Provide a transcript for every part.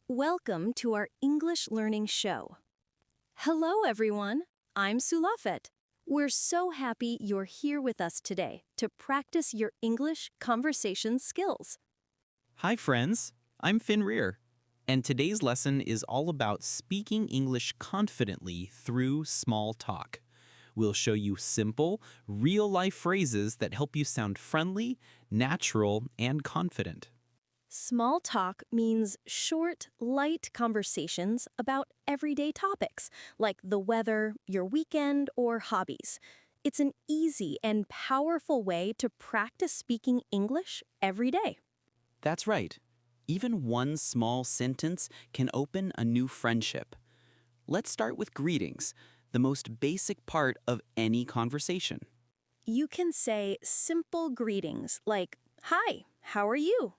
Welcome to our English learning show. Hello, everyone. I'm Sulafet. We're so happy you're here with us today to practice your English conversation skills. Hi, friends. I'm Finrear, and today's lesson is all about speaking English confidently through small talk. We'll show you simple, real-life phrases that help you sound friendly, natural, and confident. Small talk means short, light conversations about everyday topics, like the weather, your weekend, or hobbies. It's an easy and powerful way to practice speaking English every day. That's right. Even one small sentence can open a new friendship. Let's start with greetings, the most basic part of any conversation. You can say simple greetings like, "Hi, how are you?"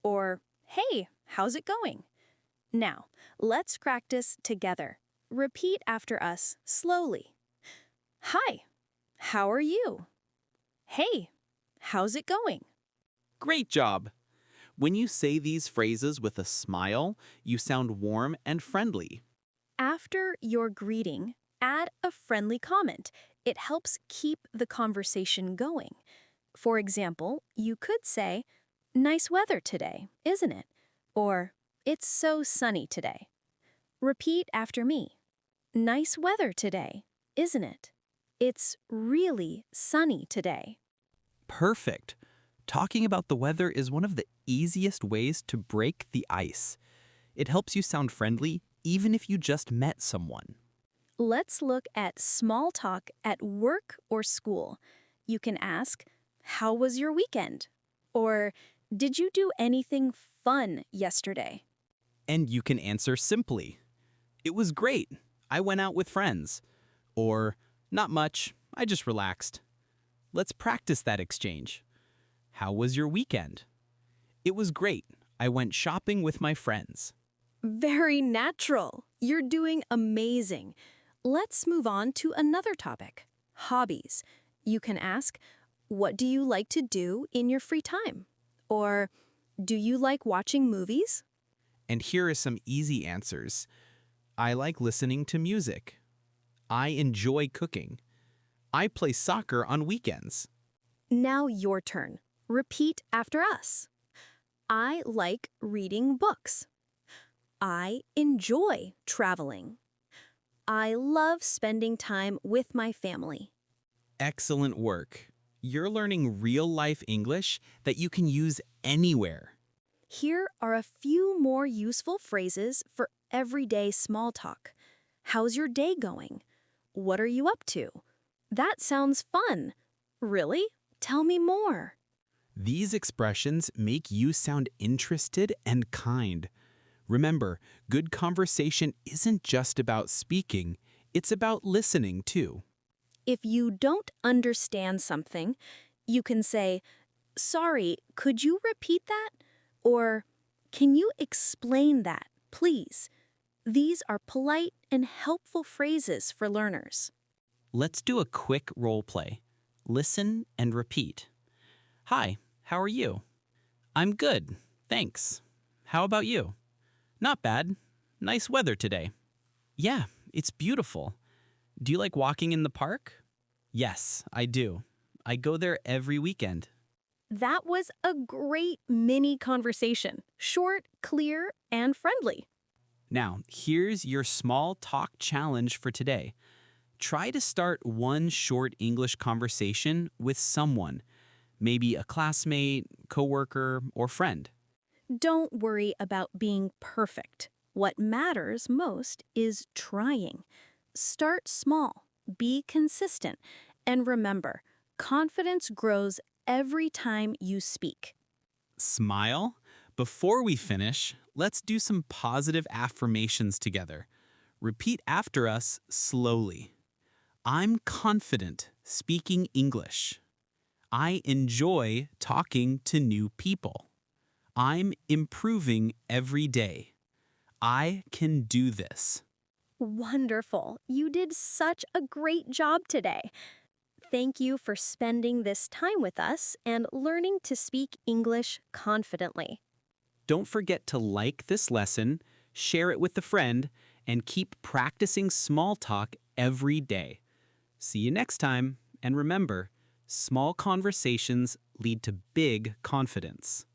Or, "Hey, how's it going?" Now, let's practice together. Repeat after us slowly. "Hi, how are you?" "Hey, how's it going?" Great job! When you say these phrases with a smile, you sound warm and friendly. After your greeting, add a friendly comment. It helps keep the conversation going. For example, you could say, "Nice weather today, isn't it?" Or, "It's so sunny today." Repeat after me. "Nice weather today, isn't it?" "It's really sunny today." Perfect. Talking about the weather is one of the easiest ways to break the ice. It helps you sound friendly even if you just met someone. Let's look at small talk at work or school. You can ask, "How was your weekend?" Or, "Did you do anything fun yesterday?" And you can answer simply. It was great. I went out with friends. Or, not much. I just relaxed. Let's practice that exchange. How was your weekend? It was great. I went shopping with my friends. Very natural. You're doing amazing. Let's move on to another topic, hobbies. You can ask, "What do you like to do in your free time?" Or, "Do you like watching movies?" And here are some easy answers. I like listening to music. I enjoy cooking. I play soccer on weekends. Now your turn. Repeat after us. I like reading books. I enjoy traveling. I love spending time with my family. Excellent work. You're learning real-life English that you can use anywhere. Here are a few more useful phrases for everyday small talk. How's your day going? What are you up to? That sounds fun. Really? Tell me more. These expressions make you sound interested and kind. Remember, good conversation isn't just about speaking, it's about listening too. If you don't understand something, you can say, "Sorry, could you repeat that?" Or, "Can you explain that, please?" These are polite and helpful phrases for learners. Let's do a quick role play. Listen and repeat. Hi, how are you? I'm good, thanks. How about you? Not bad. Nice weather today. Yeah, it's beautiful. Do you like walking in the park? Yes, I do. I go there every weekend. That was a great mini conversation. Short, clear, and friendly. Now, here's your small talk challenge for today. Try to start one short English conversation with someone, maybe a classmate, coworker, or friend. Don't worry about being perfect. What matters most is trying. Start small, be consistent, and remember, confidence grows every time you speak. Smile. Before we finish, let's do some positive affirmations together. Repeat after us slowly. I'm confident speaking English. I enjoy talking to new people. I'm improving every day. I can do this. Wonderful. You did such a great job today. Thank you for spending this time with us and learning to speak English confidently. Don't forget to like this lesson, share it with a friend, and keep practicing small talk every day. See you next time, and remember, small conversations lead to big confidence.